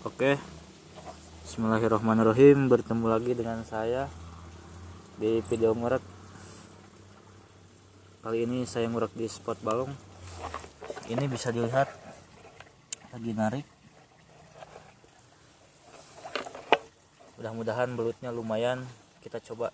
Oke, Bismillahirrahmanirrahim. Bertemu lagi dengan saya di video ngorek. Kali ini saya ngorek di spot balong. Ini bisa dilihat lagi narik. Mudah-mudahan belutnya lumayan. Kita coba.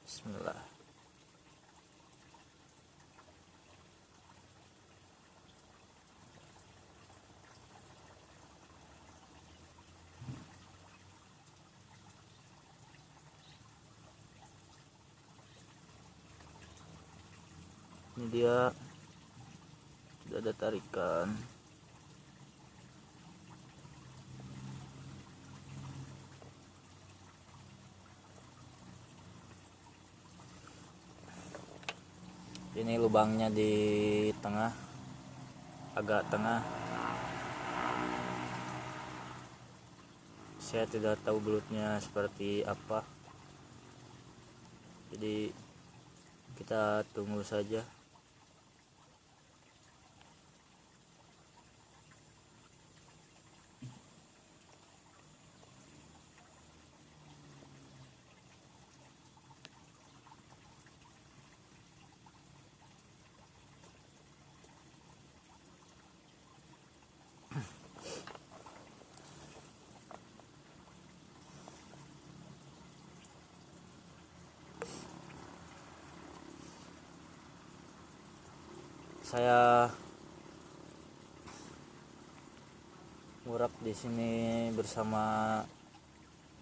Bismillah. Ini dia, sudah ada tarikan. Ini lubangnya di tengah, agak tengah. Saya tidak tahu belutnya seperti apa, jadi kita tunggu saja. Saya ngurap di sini bersama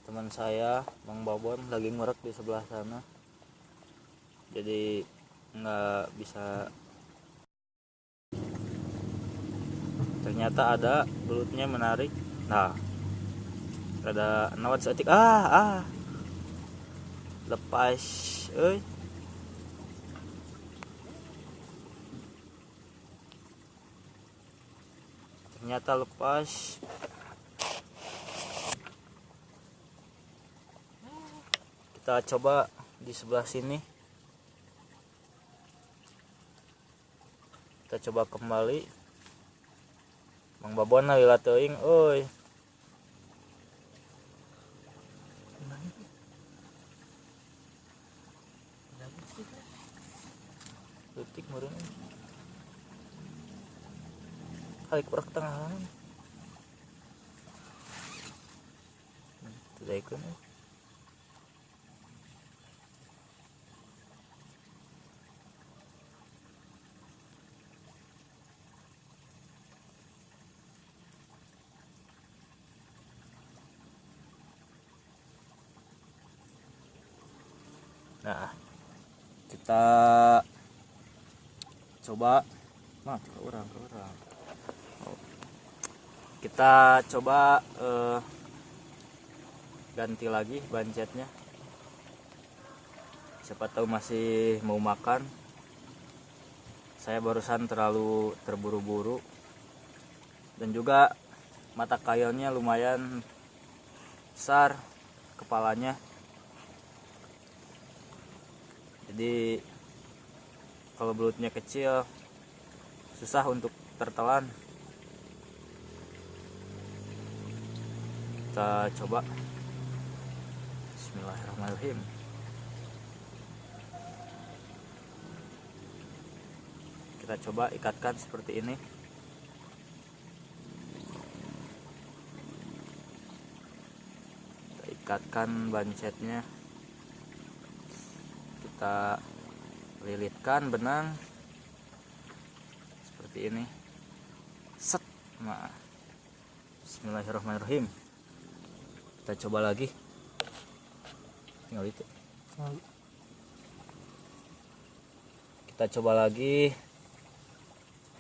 teman saya, Bang Babon, lagi ngurap di sebelah sana. Jadi nggak bisa. Ternyata ada belutnya menarik. Nah, ada nawat seetik. Lepas, ternyata lepas. Kita coba di sebelah sini. Kita coba kembali. Mang Babon lila teuing, euy. Detik meureun. Kali kurak tengahan. Tudaikeun. Nah, kita coba ke orang. Kita coba ganti lagi bancetnya. Siapa tahu masih mau makan. Saya barusan terlalu terburu-buru, dan juga mata kayonnya lumayan besar kepalanya. Jadi kalau belutnya kecil susah untuk tertelan. Kita coba. Bismillahirrahmanirrahim. Kita coba ikatkan seperti ini. Kita ikatkan bancetnya. Kita lilitkan benang seperti ini. Set. Nah. Bismillahirrahmanirrahim. Kita coba lagi. Tinggal itu. Kita coba lagi.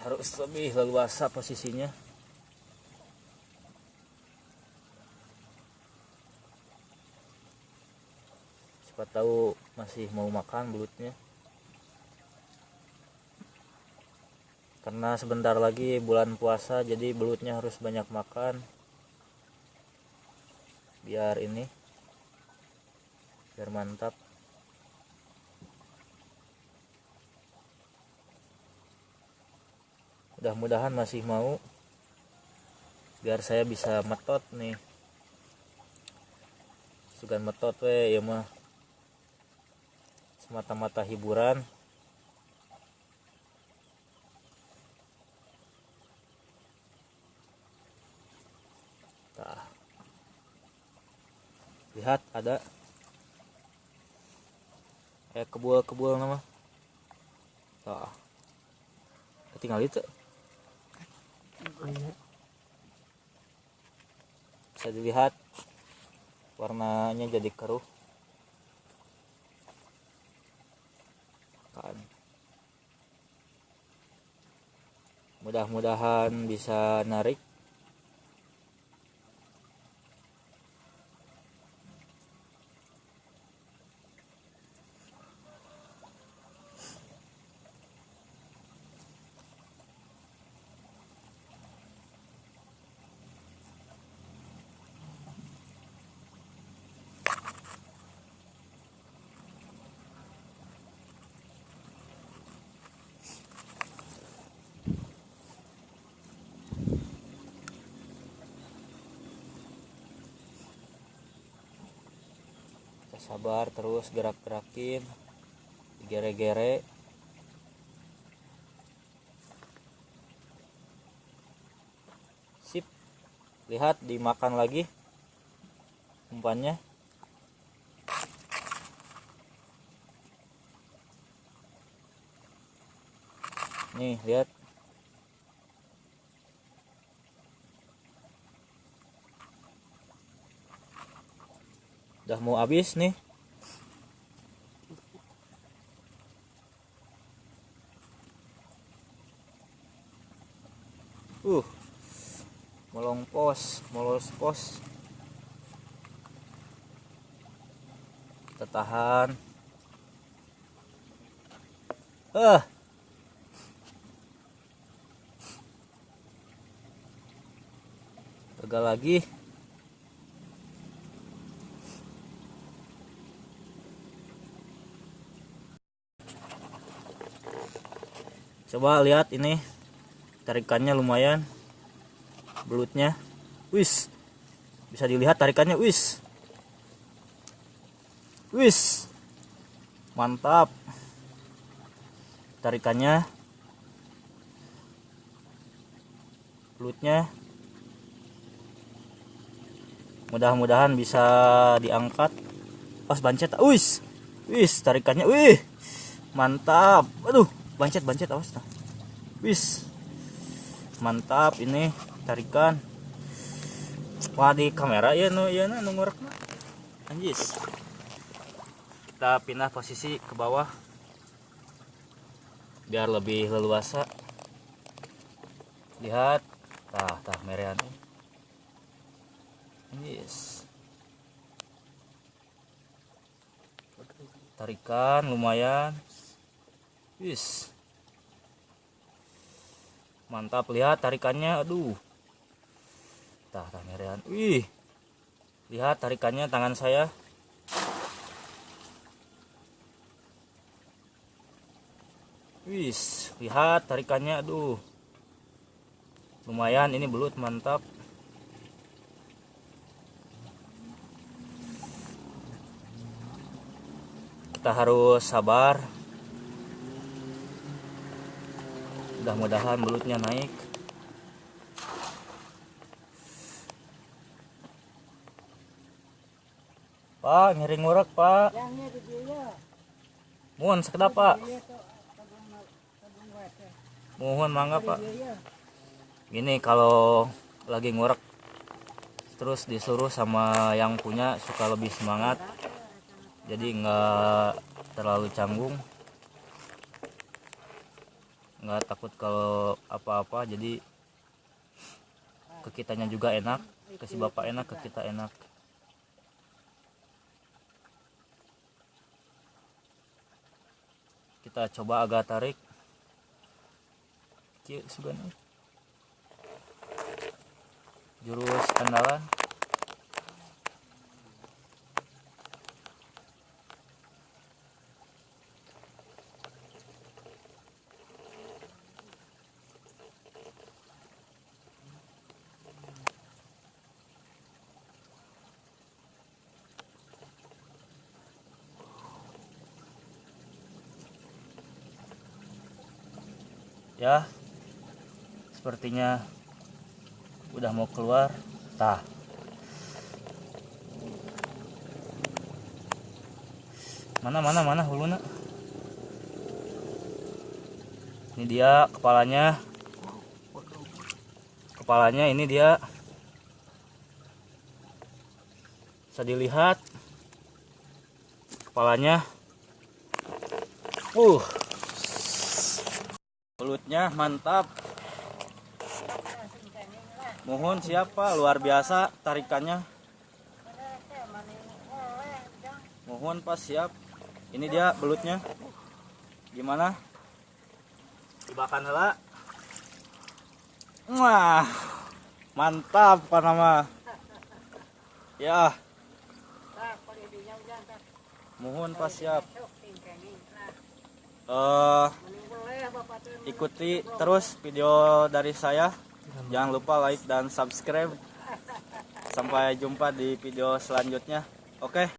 Harus lebih leluasa posisinya. Siapa tahu masih mau makan belutnya. Karena sebentar lagi bulan puasa, jadi belutnya harus banyak makan. Biar mantap. Mudah-mudahan masih mau. biar saya bisa metot nih. Sugan metot we ya mah semata-mata hiburan. Tah. Lihat ada kebul-kebul nama. Tah. Ketinggal itu. Bisa dilihat warnanya jadi keruh kan. Mudah-mudahan bisa narik. Sabar, terus gerak-gerakin, gere-gere. Sip. Lihat dimakan lagi umpannya. Nih, lihat. Udah mau habis nih. Molos pos. Kita tahan. Gagal lagi. Coba lihat ini, tarikannya lumayan, belutnya, wis, bisa dilihat tarikannya, wis, mantap, tarikannya, belutnya, mudah-mudahan bisa diangkat, pas bancet, wis, tarikannya, mantap, aduh. Bancet awas nah. Wis. Mantap ini tarikan. Wah di kamera ya nu ngorek mah. Anjis. Kita pindah posisi ke bawah biar lebih leluasa. Lihat. Tah merean. Anjis. Tarikan lumayan. Wis. Mantap, lihat tarikannya, aduh. Tah merean. Lihat tarikannya tangan saya. Wis, lihat tarikannya, aduh. Lumayan ini belut, mantap. Kita harus sabar. Mudah-mudahan belutnya naik. Pak, ngiring ngurek, Pak. Mohon sekedap, Pak. Mohon mangga, Pak. Gini kalau lagi ngurek terus disuruh sama yang punya suka lebih semangat. Jadi nggak terlalu canggung. Nggak takut kalau apa-apa, jadi ke kitanya juga enak, ke si bapak enak, ke kita enak. Kita coba agak tarik. Jurus andalan. Ya, sepertinya udah mau keluar. Tah, mana huluna. Ini dia kepalanya ini dia, bisa dilihat kepalanya. Mulutnya mantap. Mohon siapa luar biasa tarikannya. Mohon pas siap. Ini dia belutnya. Gimana? Dibakan heula. Wah, mantap panama. Ya. Mohon pas siap. Ikuti terus video dari saya. Jangan lupa like dan subscribe. Sampai jumpa di video selanjutnya. Oke.